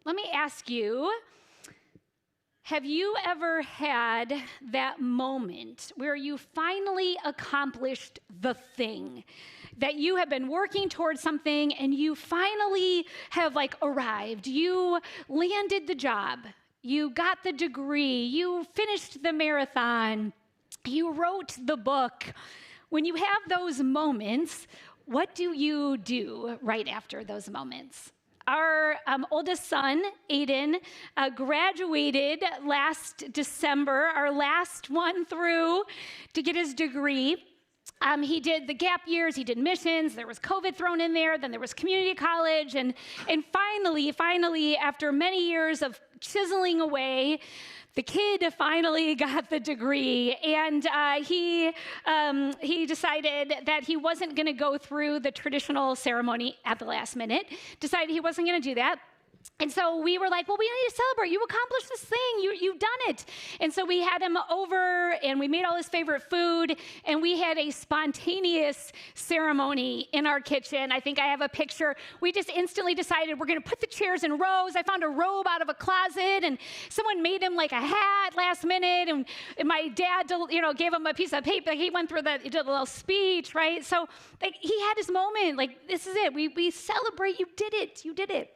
let me ask you, have you ever had that moment where you finally accomplished the thing? That you have been working towards something and you finally have arrived. You landed the job. You got the degree. You finished the marathon. You wrote the book. When you have those moments, what do you do right after those moments? Our oldest son, Aiden, graduated last December, our last one through to get his degree. He did the gap years, he did missions, there was COVID thrown in there, then there was community college, and finally, after many years of chiseling away, the kid finally got the degree, and he decided that he wasn't going to go through the traditional ceremony at the last minute, decided he wasn't going to do that. And so we were like, well, we need to celebrate. You accomplished this thing. You've done it. And so we had him over, and we made all his favorite food, and we had a spontaneous ceremony in our kitchen. I think I have a picture. We just instantly decided we're going to put the chairs in rows. I found a robe out of a closet, and someone made him a hat last minute, and my dad, gave him a piece of paper. He went through he did a little speech, right? So he had his moment. This is it. We celebrate. You did it. You did it.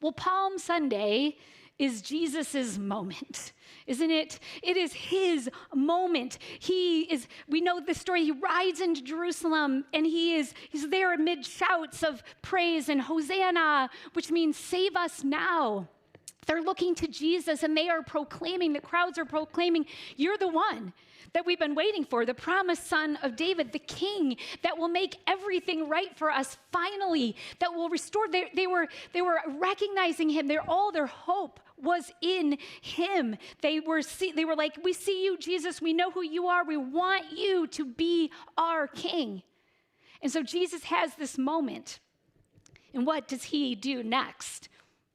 Well, Palm Sunday is Jesus's moment, isn't it? It is his moment. We know the story. He rides into Jerusalem, and he's there amid shouts of praise and Hosanna, which means save us now. They're looking to Jesus, and they are proclaiming, the crowds are proclaiming, you're the one that we've been waiting for, the promised son of David, the king that will make everything right for us finally, that will restore. They were recognizing him. All their hope was in him. They were like, we see you, Jesus. We know who you are. We want you to be our king. And so Jesus has this moment. And what does he do next?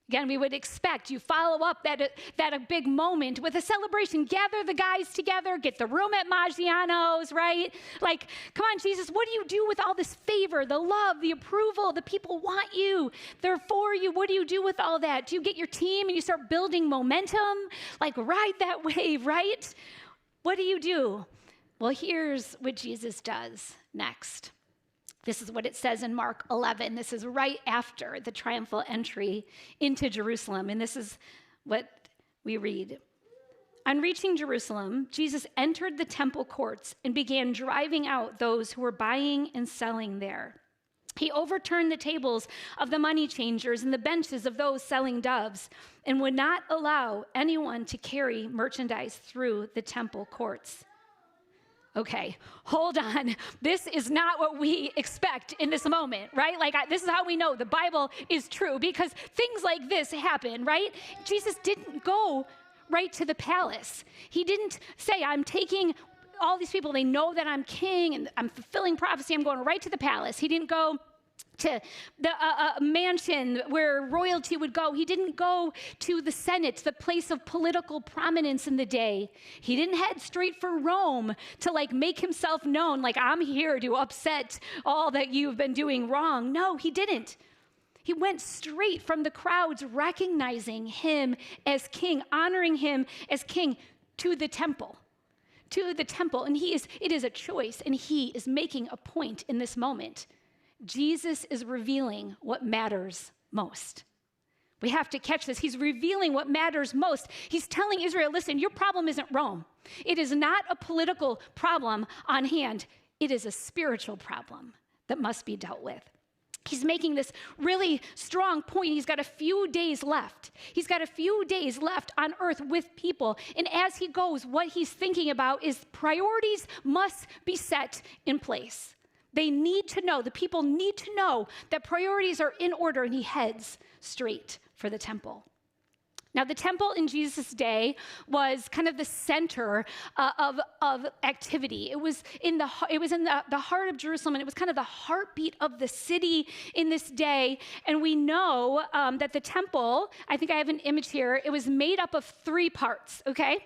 Again, we would expect you follow up that a big moment with a celebration. Gather the guys together, get the room at Maggiano's, right? Come on, Jesus, what do you do with all this favor, the love, the approval? The people want you. They're for you. What do you do with all that? Do you get your team and you start building momentum? Ride that wave, right? What do you do? Well, here's what Jesus does next. This is what it says in Mark 11. This is right after the triumphal entry into Jerusalem. And this is what we read. On reaching Jerusalem, Jesus entered the temple courts and began driving out those who were buying and selling there. He overturned the tables of the money changers and the benches of those selling doves, and would not allow anyone to carry merchandise through the temple courts. Okay, hold on. This is not what we expect in this moment, right? This is how we know the Bible is true, because things like this happen, right? Jesus didn't go right to the palace. He didn't say, I'm taking all these people, they know that I'm king and I'm fulfilling prophecy, I'm going right to the palace. He didn't go to the mansion where royalty would go. He didn't go to the Senate, the place of political prominence in the day. He didn't head straight for Rome to make himself known, I'm here to upset all that you've been doing wrong. No, he didn't. He went straight from the crowds, recognizing him as king, honoring him as king, to the temple. And it is a choice, and he is making a point in this moment. Jesus is revealing what matters most. We have to catch this. He's revealing what matters most. He's telling Israel, listen, your problem isn't Rome. It is not a political problem on hand. It is a spiritual problem that must be dealt with. He's making this really strong point. He's got a few days left. He's got a few days left on earth with people. And as he goes, what he's thinking about is priorities must be set in place. They need to know, the people need to know that priorities are in order, and he heads straight for the temple. Now, the temple in Jesus' day was kind of the center of activity. It was in the heart of Jerusalem, and it was kind of the heartbeat of the city in this day. And we know that the temple, I think I have an image here, it was made up of 3 parts, okay?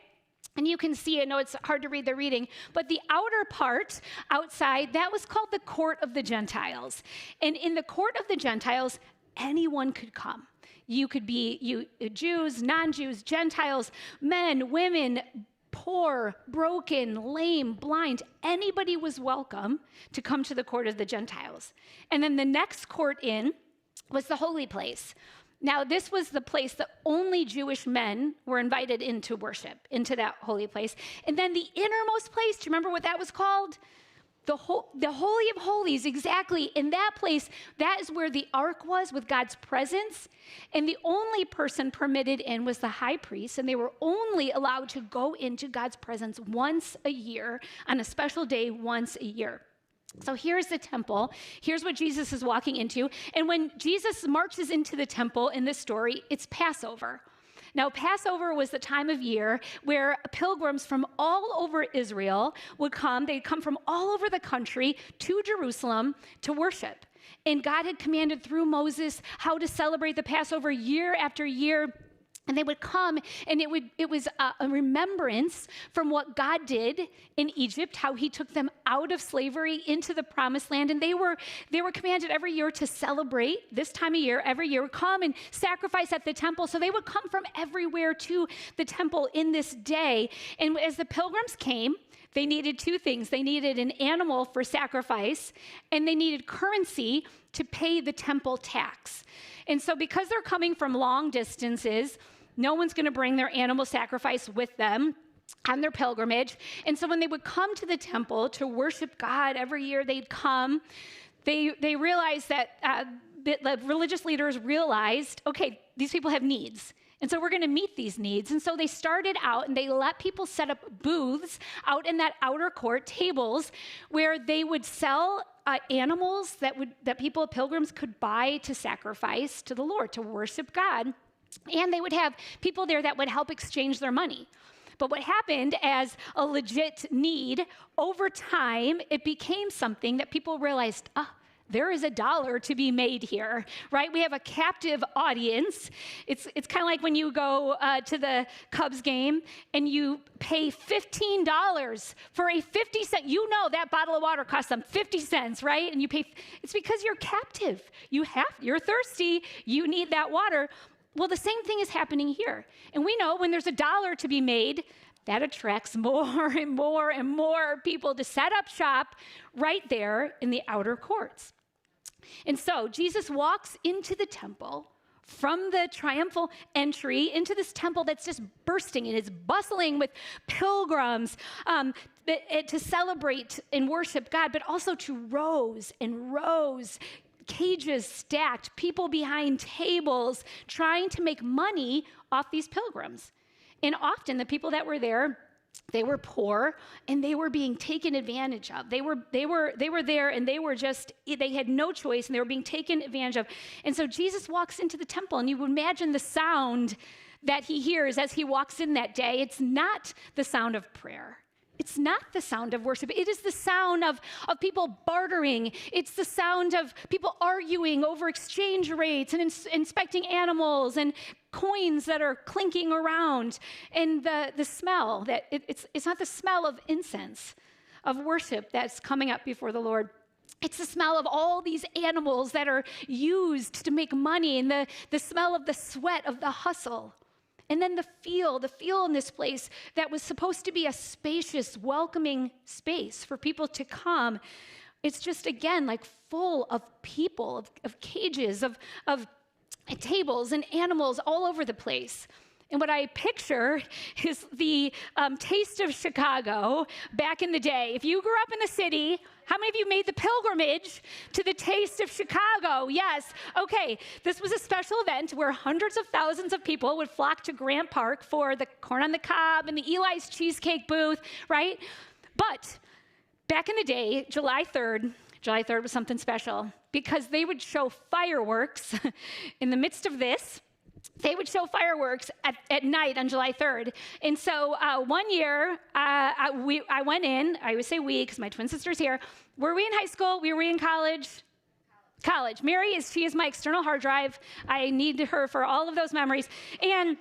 And you can see, I know it's hard to read the reading, but the outer part outside, that was called the court of the Gentiles. And in the court of the Gentiles, anyone could come. You could be Jews, non-Jews, Gentiles, men, women, poor, broken, lame, blind. Anybody was welcome to come to the court of the Gentiles. And then the next court in was the holy place. Now, this was the place that only Jewish men were invited in to worship, into that holy place. And then the innermost place, do you remember what that was called? The Holy of Holies, exactly. In that place, that is where the ark was with God's presence. And the only person permitted in was the high priest, and they were only allowed to go into God's presence once a year, on a special day once a year. So here's the temple. Here's what Jesus is walking into. And when Jesus marches into the temple in this story, it's Passover. Now, Passover was the time of year where pilgrims from all over Israel would come. They'd come from all over the country to Jerusalem to worship. And God had commanded through Moses how to celebrate the Passover year after year. And they would come, and it was a remembrance from what God did in Egypt, how he took them out of slavery into the promised land. And they were commanded every year to celebrate this time of year, every year, come and sacrifice at the temple. So they would come from everywhere to the temple in this day. And as the pilgrims came, they needed two things. They needed an animal for sacrifice, and they needed currency to pay the temple tax. And so because they're coming from long distances, no one's going to bring their animal sacrifice with them on their pilgrimage. And so when they would come to the temple to worship God every year, they'd come. They realized that the religious leaders realized, okay, these people have needs. And so we're going to meet these needs. And so they started out and they let people set up booths out in that outer court, tables, where they would sell animals that pilgrims could buy to sacrifice to the Lord, to worship God. And they would have people there that would help exchange their money. But what happened as a legit need, over time, it became something that people realized, there is $1 to be made here, right? We have a captive audience. It's kind of like when you go to the Cubs game and you pay $15 for a 50-cent. You know that bottle of water costs them 50 cents, right? And you pay. It's because you're captive. You're thirsty. You need that water. Well, the same thing is happening here. And we know when there's $1 to be made, that attracts more and more and more people to set up shop right there in the outer courts. And so Jesus walks into the temple from the triumphal entry into this temple that's just bursting and is bustling with pilgrims to celebrate and worship God, but also to rows and rows, cages stacked, people behind tables trying to make money off these pilgrims. And often the people that were there, they were poor and they were being taken advantage of. They were there and they had no choice and they were being taken advantage of. And so Jesus walks into the temple, and you would imagine the sound that he hears as he walks in that day. It's not the sound of prayer. It's not the sound of worship. It is the sound of people bartering. It's the sound of people arguing over exchange rates and inspecting animals and coins that are clinking around. And the smell, that it's not the smell of incense, of worship that's coming up before the Lord. It's the smell of all these animals that are used to make money, and the smell of the sweat of the hustle. And then the feel in this place that was supposed to be a spacious, welcoming space for people to come. It's just, again, like full of people, of cages, of tables and animals all over the place. And what I picture is the taste of Chicago back in the day. If you grew up in the city, how many of you made the pilgrimage to the taste of Chicago? Yes. Okay. This was a special event where hundreds of thousands of people would flock to Grant Park for the corn on the cob and the Eli's cheesecake booth, right? But back in the day, July 3rd was something special because they would show fireworks in the midst of this. They would show fireworks at night on July 3rd. And so one year, I went in. I always say we because my twin sister's here. Were we in high school? Were we in college? College. She is my external hard drive. I need her for all of those memories. And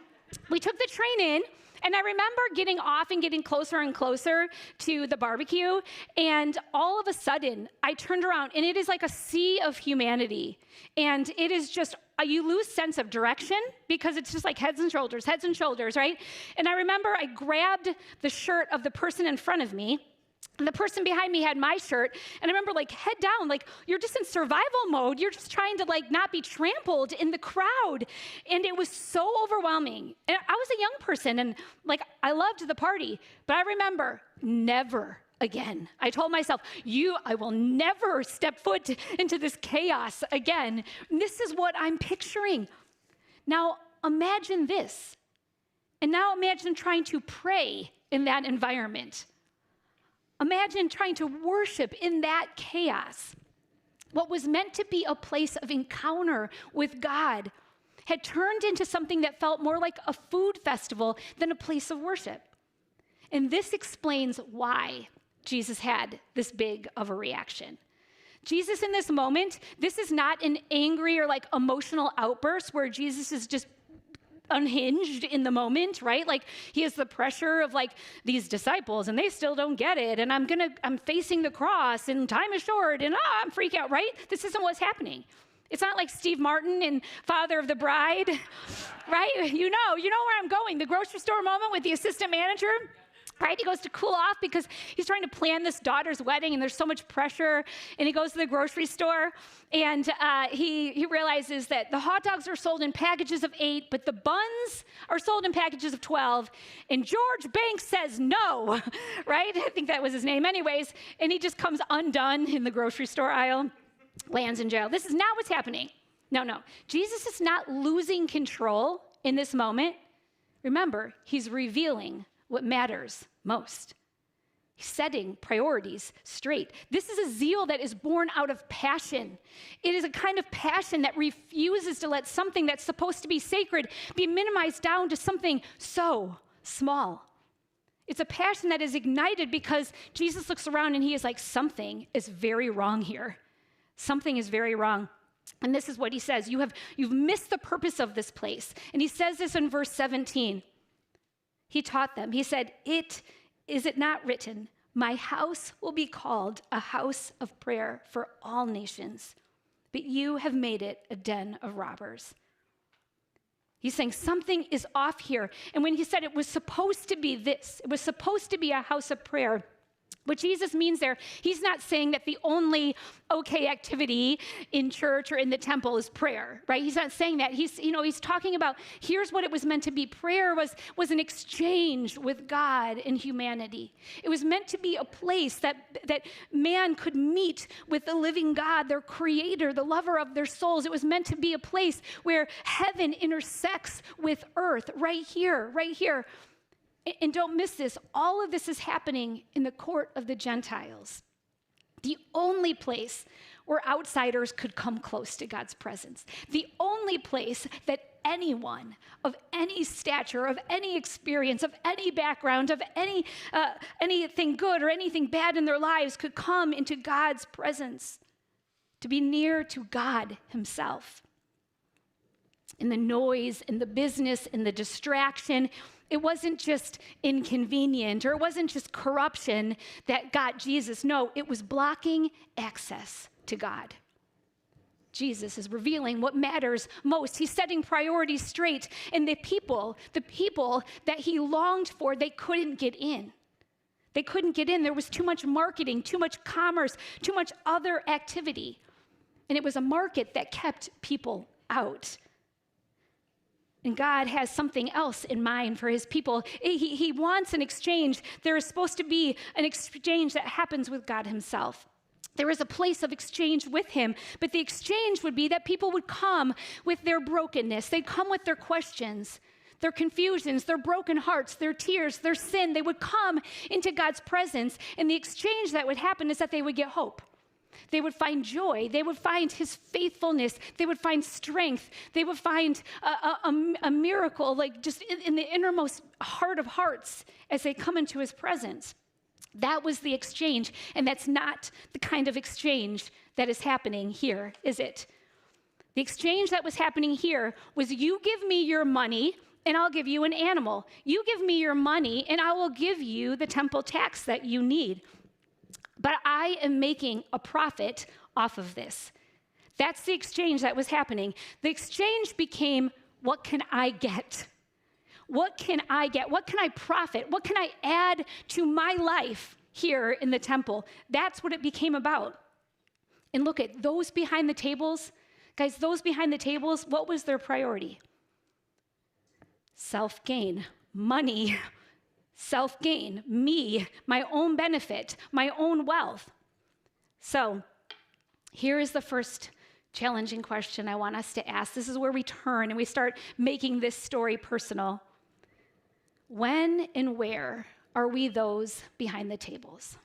we took the train in. And I remember getting off and getting closer and closer to the barbecue. And all of a sudden, I turned around, and it is like a sea of humanity. And it is just, you lose sense of direction because it's just like heads and shoulders, right? And I remember I grabbed the shirt of the person in front of me. And the person behind me had my shirt, and I remember like head down, like you're just in survival mode. You're just trying to like not be trampled in the crowd. And it was so overwhelming. And I was a young person, and like I loved the party, but I remember never again. I told myself, I will never step foot into this chaos again. And this is what I'm picturing. Now imagine this. And now imagine trying to pray in that environment. Imagine trying to worship in that chaos. What was meant to be a place of encounter with God had turned into something that felt more like a food festival than a place of worship. And this explains why Jesus had this big of a reaction. Jesus in this moment, this is not an angry or like emotional outburst where Jesus is just unhinged in the moment, right? Like he has the pressure of like these disciples and they still don't get it. And I'm facing the cross and time is short and I'm freaking out, right? This isn't what's happening. It's not like Steve Martin in Father of the Bride, right? You know where I'm going. The grocery store moment with the assistant manager. Right? He goes to cool off because he's trying to plan this daughter's wedding and there's so much pressure. And he goes to the grocery store and he realizes that the hot dogs are sold in packages of 8, but the buns are sold in packages of 12. And George Banks says no, right? I think that was his name anyways. And he just comes undone in the grocery store aisle, lands in jail. This is not what's happening. No. Jesus is not losing control in this moment. Remember, he's revealing what matters most. He's setting priorities straight. This is a zeal that is born out of passion. It is a kind of passion that refuses to let something that's supposed to be sacred be minimized down to something so small. It's a passion that is ignited because Jesus looks around and he is like, something is very wrong here. Something is very wrong. And this is what he says. You've missed the purpose of this place. And he says this in verse 17. He taught them. He said, is it not written, my house will be called a house of prayer for all nations, but you have made it a den of robbers. He's saying something is off here. And when he said it was supposed to be this, it was supposed to be a house of prayer, what Jesus means there, he's not saying that the only okay activity in church or in the temple is prayer, right? He's not saying that. He's talking about, here's what it was meant to be. Prayer was an exchange with God and humanity. It was meant to be a place that man could meet with the living God, their creator, the lover of their souls. It was meant to be a place where heaven intersects with earth, right here. And don't miss this, all of this is happening in the court of the Gentiles. The only place where outsiders could come close to God's presence. The only place that anyone of any stature, of any experience, of any background, of anything good or anything bad in their lives could come into God's presence, to be near to God himself. In the noise, in the business, in the distraction, it wasn't just inconvenient or it wasn't just corruption that got Jesus. No, it was blocking access to God. Jesus is revealing what matters most. He's setting priorities straight. And the people that he longed for, they couldn't get in. They couldn't get in. There was too much marketing, too much commerce, too much other activity. And it was a market that kept people out. And God has something else in mind for his people. He wants an exchange. There is supposed to be an exchange that happens with God himself. There is a place of exchange with him, but the exchange would be that people would come with their brokenness. They'd come with their questions, their confusions, their broken hearts, their tears, their sin. They would come into God's presence, and the exchange that would happen is that they would get hope. They would find joy. They would find his faithfulness. They would find strength. They would find a miracle, like just in the innermost heart of hearts as they come into his presence. That was the exchange, and that's not the kind of exchange that is happening here, is it? The exchange that was happening here was, you give me your money and I'll give you an animal. You give me your money, and I will give you the temple tax that you need. But I am making a profit off of this. That's the exchange that was happening. The exchange became, what can I get? What can I get? What can I profit? What can I add to my life here in the temple? That's what it became about. And look at those behind the tables. Guys, those behind the tables, what was their priority? Self-gain, money, self-gain, me, my own benefit, my own wealth. So here is the first challenging question I want us to ask. This is where we turn and we start making this story personal. When and where are we those behind the tables?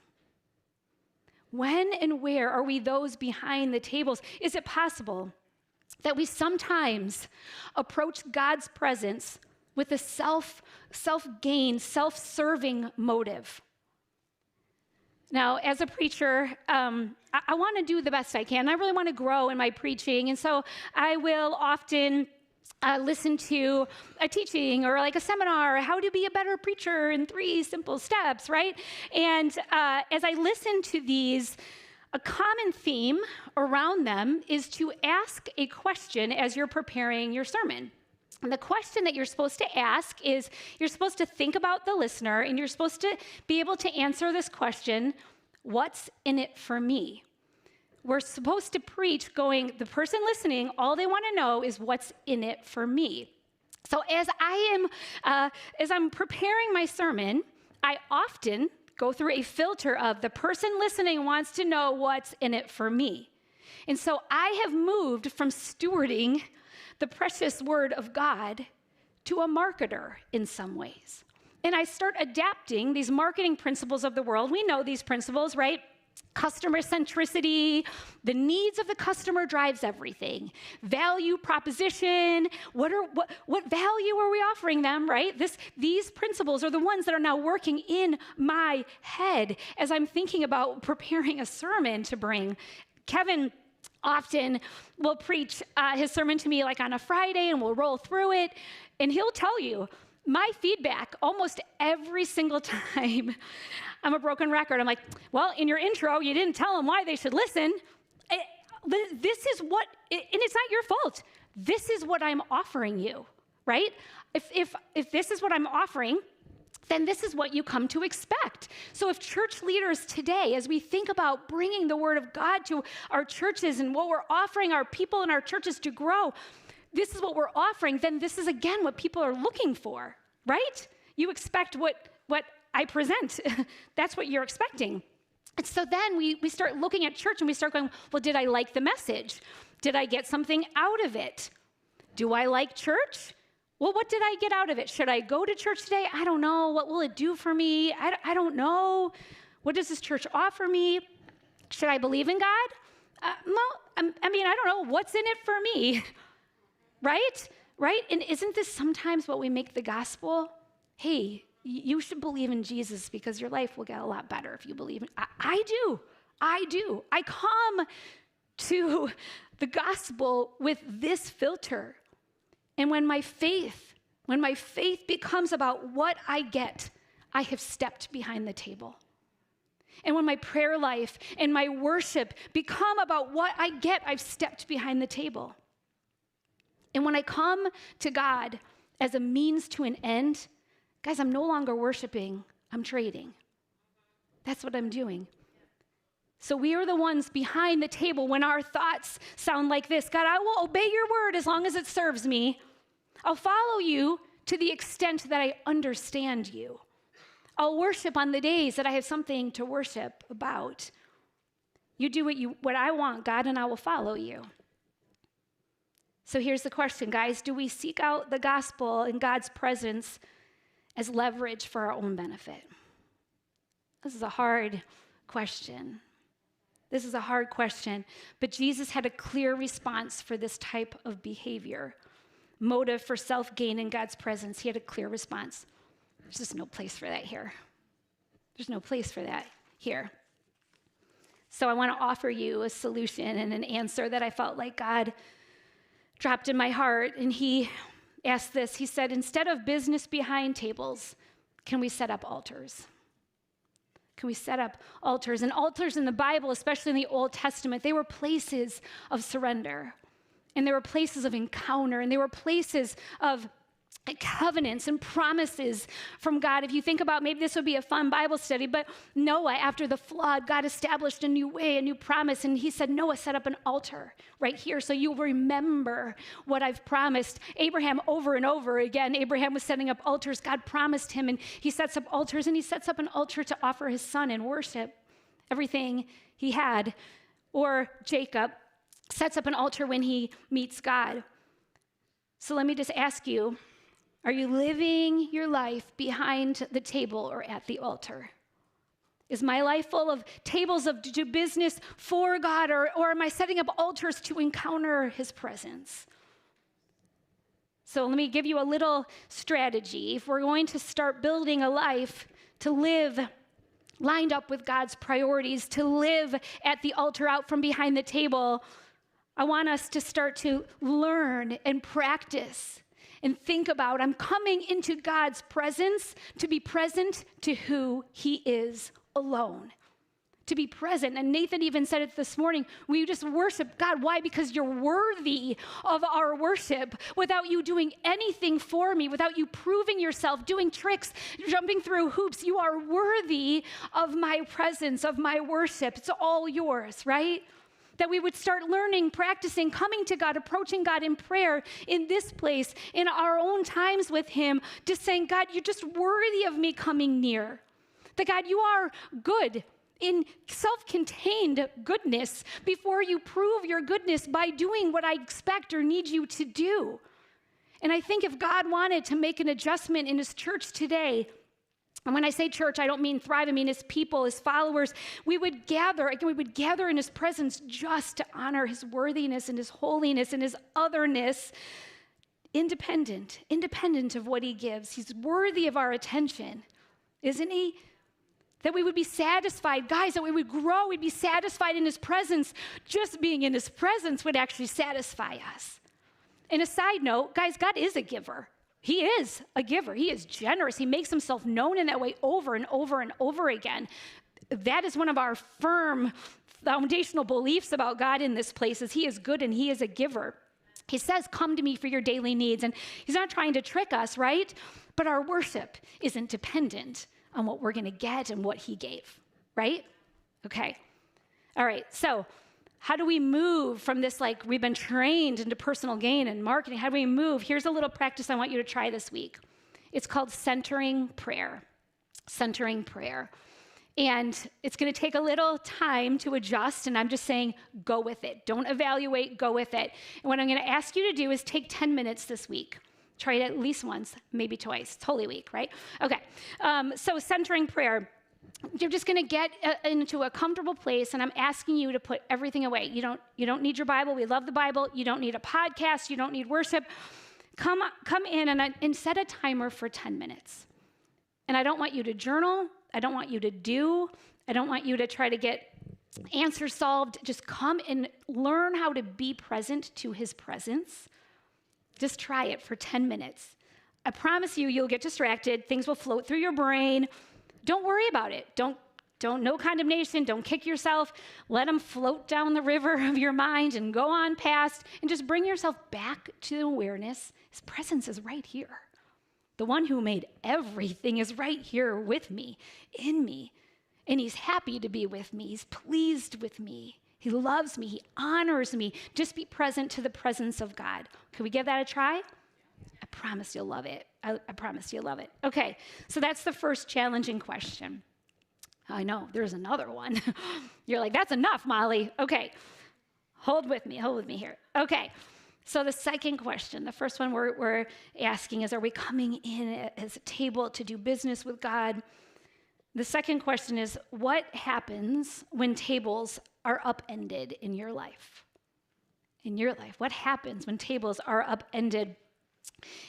When and where are we those behind the tables? Is it possible that we sometimes approach God's presence with a self-gain, self-serving motive? Now, as a preacher, I want to do the best I can. I really want to grow in my preaching, and so I will often listen to a teaching or like a seminar, how to be a better preacher in 3 simple steps, right? And as I listen to these, a common theme around them is to ask a question as you're preparing your sermon. And the question that you're supposed to ask is, you're supposed to think about the listener, and you're supposed to be able to answer this question, what's in it for me? We're supposed to preach going, the person listening, all they want to know is what's in it for me. So as I'm preparing my sermon, I often go through a filter of the person listening wants to know what's in it for me. And so I have moved from stewarding the precious word of God to a marketer in some ways. And I start adapting these marketing principles of the world. We know these principles, right? Customer centricity, the needs of the customer drives everything. Value proposition, what value are we offering them, right? These principles are the ones that are now working in my head as I'm thinking about preparing a sermon to bring. Kevin often will preach his sermon to me like on a Friday, and we'll roll through it, and he'll tell you my feedback almost every single time. I'm a broken record. I'm like, well, in your intro, you didn't tell them why they should listen. This is what, and it's not your fault. This is what I'm offering you, right? If this is what I'm offering, then this is what you come to expect. So if church leaders today, as we think about bringing the word of God to our churches and what we're offering our people in our churches to grow, this is what we're offering, then this is, again, what people are looking for, right? You expect what I present. That's what you're expecting. And so then we start looking at church and we start going, well, did I like the message? Did I get something out of it? Do I like church? Well, what did I get out of it? Should I go to church today? I don't know. What will it do for me? I don't know. What does this church offer me? Should I believe in God? I don't know. What's in it for me? Right? And isn't this sometimes what we make the gospel? Hey, you should believe in Jesus because your life will get a lot better if you believe in. I do. I come to the gospel with this filter. And when my faith becomes about what I get, I have stepped behind the table. And when my prayer life and my worship become about what I get, I've stepped behind the table. And when I come to God as a means to an end, guys, I'm no longer worshiping, I'm trading. That's what I'm doing. So we are the ones behind the table when our thoughts sound like this. God, I will obey your word as long as it serves me. I'll follow you to the extent that I understand you. I'll worship on the days that I have something to worship about. You do what I want, God, and I will follow you. So here's the question, guys. Do we seek out the gospel and God's presence as leverage for our own benefit? This is a hard question. But Jesus had a clear response for this type of behavior. Motive for self-gain in God's presence. He had a clear response. There's just no place for that here. There's no place for that here. So I want to offer you a solution and an answer that I felt like God dropped in my heart, and he asked this. He said, instead of business behind tables, can we set up altars? Can we set up altars? And altars in the Bible, especially in the Old Testament, they were places of surrender. And they were places of encounter. And they were places of covenants and promises from God. If you think about, maybe this would be a fun Bible study, but Noah, after the flood, God established a new way, a new promise, and he said, Noah, set up an altar right here so you'll remember what I've promised. Abraham, over and over again, Abraham was setting up altars. God promised him, and he sets up altars, and he sets up an altar to offer his son and worship everything he had. Or Jacob sets up an altar when he meets God. So let me just ask you, are you living your life behind the table or at the altar? Is my life full of tables of do business for God, or am I setting up altars to encounter his presence? So let me give you a little strategy. If we're going to start building a life to live lined up with God's priorities, to live at the altar out from behind the table, I want us to start to learn and practice and think about, I'm coming into God's presence to be present to who he is alone. To be present. And Nathan even said it this morning, we just worship God. Why? Because you're worthy of our worship without you doing anything for me, without you proving yourself, doing tricks, jumping through hoops. You are worthy of my presence, of my worship. It's all yours, right? That we would start learning, practicing, coming to God, approaching God in prayer in this place, in our own times with him, just saying, God, you're just worthy of me coming near. That God, you are good in self-contained goodness before you prove your goodness by doing what I expect or need you to do. And I think if God wanted to make an adjustment in his church today, and when I say church, I don't mean Thrive, I mean his people, his followers, we would gather in his presence just to honor his worthiness and his holiness and his otherness, independent of what he gives. He's worthy of our attention, isn't he? That we would be satisfied, guys, that we would grow, we'd be satisfied in his presence. Just being in his presence would actually satisfy us. And a side note, guys, God is a giver. He is a giver. He is generous. He makes himself known in that way over and over and over again. That is one of our firm foundational beliefs about God in this place, is he is good and he is a giver. He says, come to me for your daily needs. And he's not trying to trick us, right? But our worship isn't dependent on what we're going to get and what he gave, right? Okay. All right. So how do we move from this, like we've been trained into personal gain and marketing? How do we move? Here's a little practice I want you to try this week. It's called centering prayer. Centering prayer. And it's going to take a little time to adjust, and I'm just saying, go with it. Don't evaluate, go with it. And what I'm going to ask you to do is take 10 minutes this week. Try it at least once, maybe twice. It's Holy Week, right? Okay. So centering prayer. You're just going to get into a comfortable place, and I'm asking you to put everything away. You don't need your Bible. We love the Bible. You don't need a podcast. You don't need worship. Come in and set a timer for 10 minutes. And I don't want you to journal. I don't want you to do. I don't want you to try to get answers solved. Just come and learn how to be present to his presence. Just try it for 10 minutes. I promise you'll get distracted. Things will float through your brain. Don't worry about it. Don't no condemnation. Don't kick yourself. Let them float down the river of your mind and go on past, and just bring yourself back to awareness. His presence is right here. The one who made everything is right here with me, in me. And he's happy to be with me. He's pleased with me. He loves me. He honors me. Just be present to the presence of God. Can we give that a try? I promise you'll love it. I promise you'll love it. Okay, so that's the first challenging question. I know, there's another one. You're like, that's enough, Molly. Okay, hold with me here. Okay, so the second question, the first one we're asking is, are we coming in as a table to do business with God? The second question is, what happens when tables are upended in your life? In your life, what happens when tables are upended?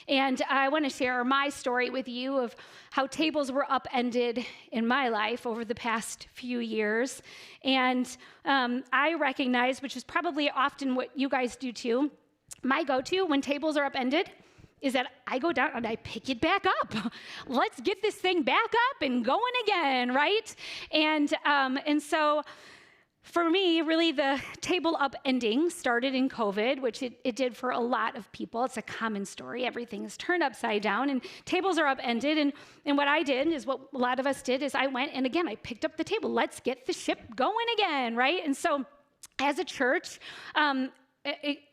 And I want to share my story with you of how tables were upended in my life over the past few years. And I recognize, which is probably often what you guys do too, my go-to when tables are upended is that I go down and I pick it back up. Let's get this thing back up and going again, right? And so for me, really the table upending started in COVID, which it did for a lot of people. It's a common story. Everything is turned upside down and tables are upended. And what I did is what a lot of us did is I went and again, I picked up the table. Let's get the ship going again, right? And so as a church,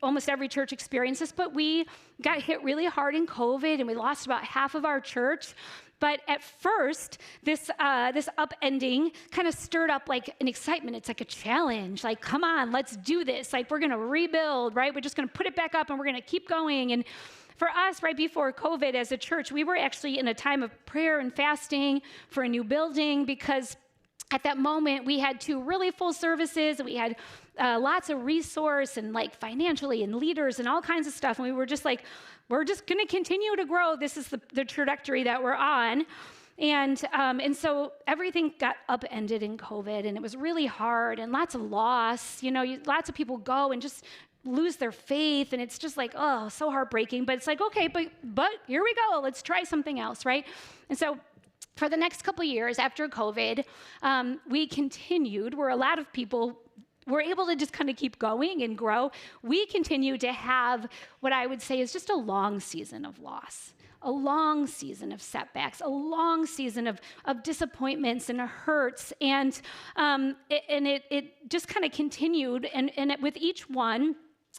almost every church experienced this, but we got hit really hard in COVID and we lost about half of our church. But at first, this upending kind of stirred up like an excitement. It's like a challenge. Like, come on, let's do this. Like, we're going to rebuild, right? We're just going to put it back up and we're going to keep going. And for us, right before COVID as a church, we were actually in a time of prayer and fasting for a new building because at that moment, we had 2 really full services and we had lots of resource and like financially and leaders and all kinds of stuff. And we were just like, we're just going to continue to grow. This is the trajectory that we're on. And so everything got upended in COVID and it was really hard and lots of loss. Lots of people go and just lose their faith. And it's just like, oh, so heartbreaking. But it's like, okay, but here we go. Let's try something else, right? And so for the next couple of years after COVID, we continued where a lot of people were able to just kind of keep going and grow. We continue to have what I would say is just a long season of loss, a long season of setbacks, a long season of disappointments and hurts. And it just kind of continued. And with each one,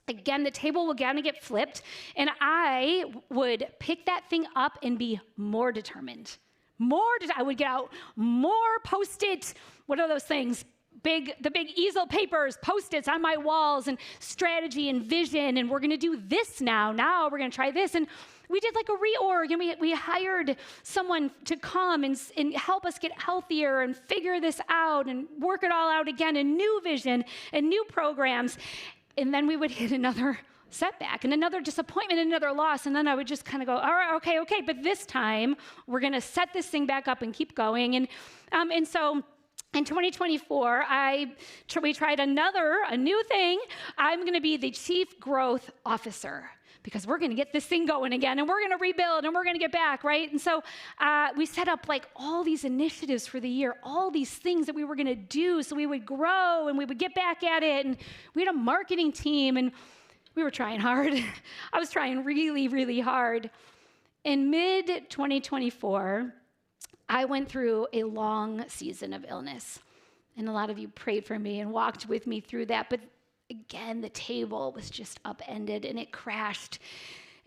again, the table will kind of get flipped. And I would pick that thing up and be more determined. I would get out more Post-it, what are those things? The big easel papers, Post-its on my walls and strategy and vision. And we're going to do this now. Now we're going to try this. And we did like a reorg and we hired someone to come and help us get healthier and figure this out and work it all out again, and new vision and new programs. And then we would hit another setback and another disappointment and another loss. And then I would just kind of go, all right, okay. But this time we're going to set this thing back up and keep going. And so in 2024, we tried a new thing. I'm going to be the Chief Growth Officer because we're going to get this thing going again and we're going to rebuild and we're going to get back, right? And so we set up like all these initiatives for the year, all these things that we were going to do so we would grow and we would get back at it. And we had a marketing team and we were trying hard. I was trying really, really hard. In mid-2024, I went through a long season of illness. And a lot of you prayed for me and walked with me through that. But again, the table was just upended and it crashed.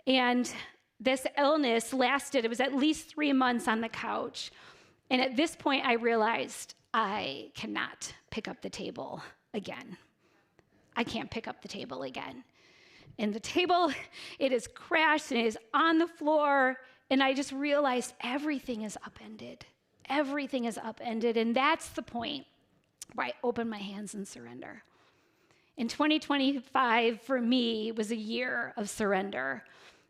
And this illness lasted, it was at least 3 months on the couch. And at this point, I realized I cannot pick up the table again. I can't pick up the table again. And the table, it is crashed and it is on the floor. And I just realized everything is upended. Everything is upended. And that's the point where I open my hands and surrender. In 2025, for me, was a year of surrender.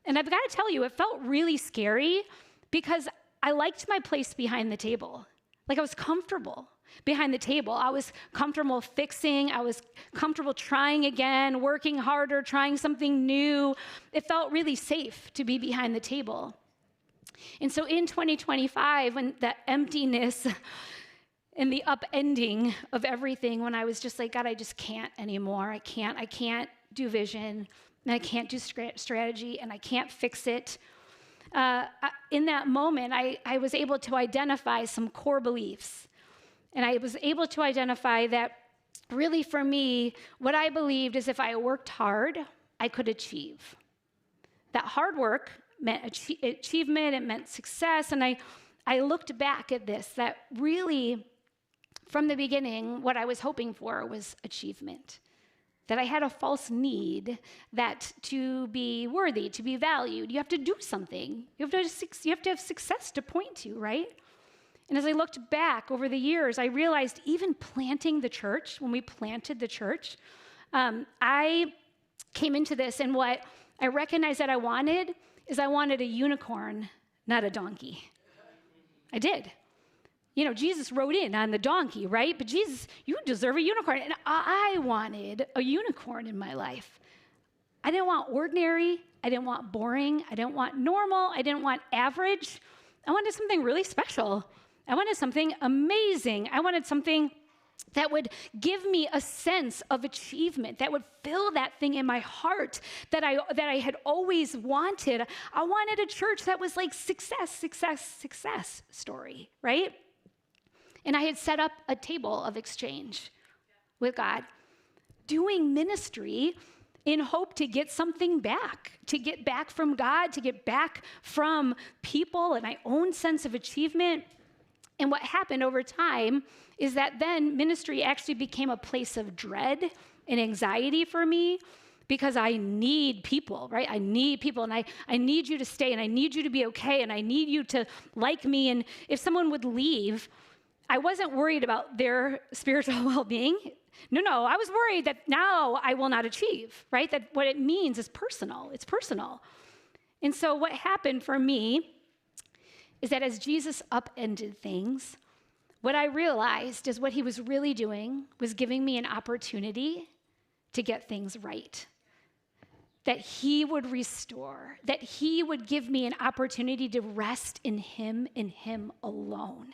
And I've got to tell you, it felt really scary because I liked my place behind the table. Like I was comfortable behind the table. I was comfortable fixing. I was comfortable trying again, working harder, trying something new. It felt really safe to be behind the table. And so in 2025, when that emptiness and the upending of everything, when I was just like, God, I just can't anymore. I can't do vision, and I can't do strategy, and I can't fix it. In that moment, I was able to identify some core beliefs. And I was able to identify that really for me, what I believed is if I worked hard, I could achieve. That hard work meant achievement, it meant success. And I looked back at this, that really from the beginning, what I was hoping for was achievement. That I had a false need that to be worthy, to be valued, you have to do something. You have to have success to point to, right? And as I looked back over the years, I realized even planting the church, when we planted the church, I came into this, and what I recognized that I wanted is I wanted a unicorn, not a donkey. I did. You know, Jesus rode in on the donkey, right? But Jesus, you deserve a unicorn. And I wanted a unicorn in my life. I didn't want ordinary. I didn't want boring. I didn't want normal. I didn't want average. I wanted something really special. I wanted something amazing. I wanted something that would give me a sense of achievement, that would fill that thing in my heart that I had always wanted. I wanted a church that was like success story, right? And I had set up a table of exchange with God, doing ministry in hope to get something back, to get back from God, to get back from people and my own sense of achievement. And what happened over time is that then ministry actually became a place of dread and anxiety for me because I need people, right? I need people, and I need you to stay, and I need you to be okay, and I need you to like me. And if someone would leave, I wasn't worried about their spiritual well-being. No, I was worried that now I will not achieve, right? That what it means is personal. It's personal. And so what happened for me is that as Jesus upended things, what I realized is what he was really doing was giving me an opportunity to get things right. That he would restore, that he would give me an opportunity to rest in him alone.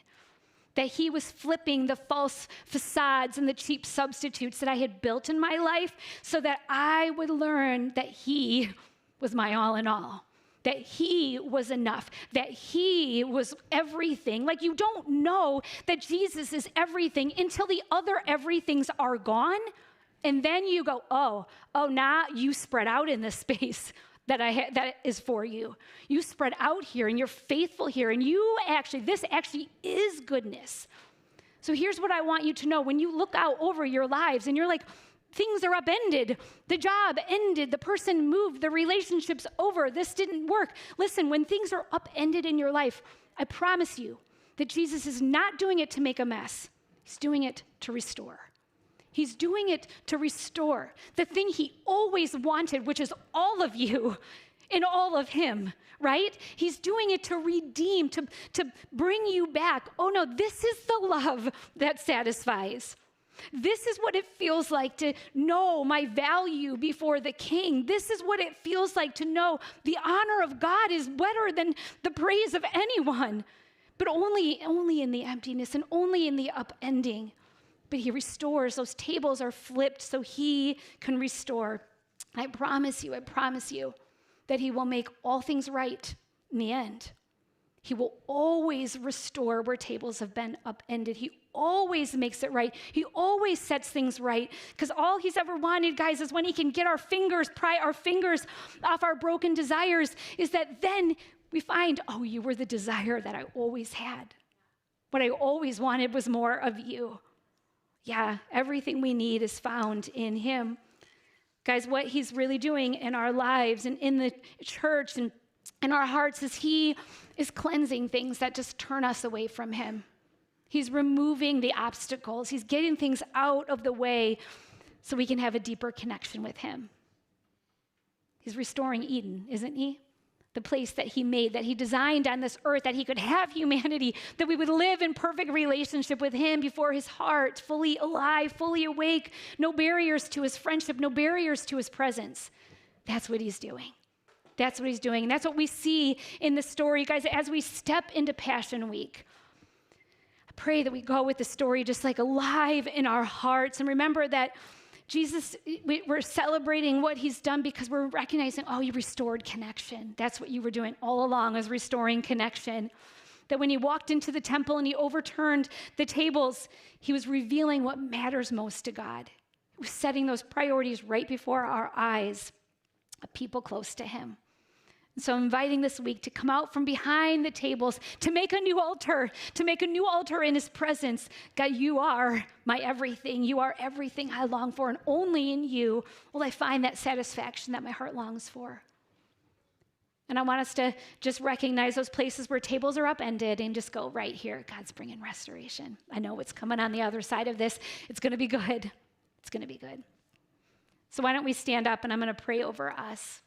That he was flipping the false facades and the cheap substitutes that I had built in my life so that I would learn that he was my all in all. That he was enough, that he was everything. Like, you don't know that Jesus is everything until the other everythings are gone. And then you go, oh, now you spread out in this space that is for you. You spread out here and you're faithful here. And this actually is goodness. So here's what I want you to know. When you look out over your lives and you're like, things are upended. The job ended. The person moved. The relationship's over. This didn't work. Listen, when things are upended in your life, I promise you that Jesus is not doing it to make a mess. He's doing it to restore. He's doing it to restore the thing he always wanted, which is all of you and all of him, right? He's doing it to redeem, to bring you back. Oh no, this is the love that satisfies. This is what it feels like to know my value before the King. This is what it feels like to know the honor of God is better than the praise of anyone, but only in the emptiness and only in the upending. But he restores. Those tables are flipped so he can restore. I promise you that he will make all things right in the end. He will always restore where tables have been upended. He always makes it right. He always sets things right, because all he's ever wanted, guys, is when he can get pry our fingers off our broken desires, is that then we find, oh, you were the desire that I always had. What I always wanted was more of you. Yeah, everything we need is found in him. Guys, what he's really doing in our lives and in the church and in our hearts is he is cleansing things that just turn us away from him. He's removing the obstacles. He's getting things out of the way so we can have a deeper connection with him. He's restoring Eden, isn't he? The place that he made, that he designed on this earth, that he could have humanity, that we would live in perfect relationship with him before his heart, fully alive, fully awake, no barriers to his friendship, no barriers to his presence. That's what he's doing. That's what he's doing. And that's what we see in the story, guys, as we step into Passion Week. I pray that we go with the story just like alive in our hearts. And remember that Jesus, we're celebrating what he's done because we're recognizing, oh, you restored connection. That's what you were doing all along, is restoring connection. That when he walked into the temple and he overturned the tables, he was revealing what matters most to God. He was setting those priorities right before our eyes, of people close to him. And so I'm inviting this week to come out from behind the tables, to make a new altar in his presence. God, you are my everything. You are everything I long for, and only in you will I find that satisfaction that my heart longs for. And I want us to just recognize those places where tables are upended and just go, right here, God's bringing restoration. I know what's coming on the other side of this. It's going to be good. It's going to be good. So why don't we stand up, and I'm going to pray over us.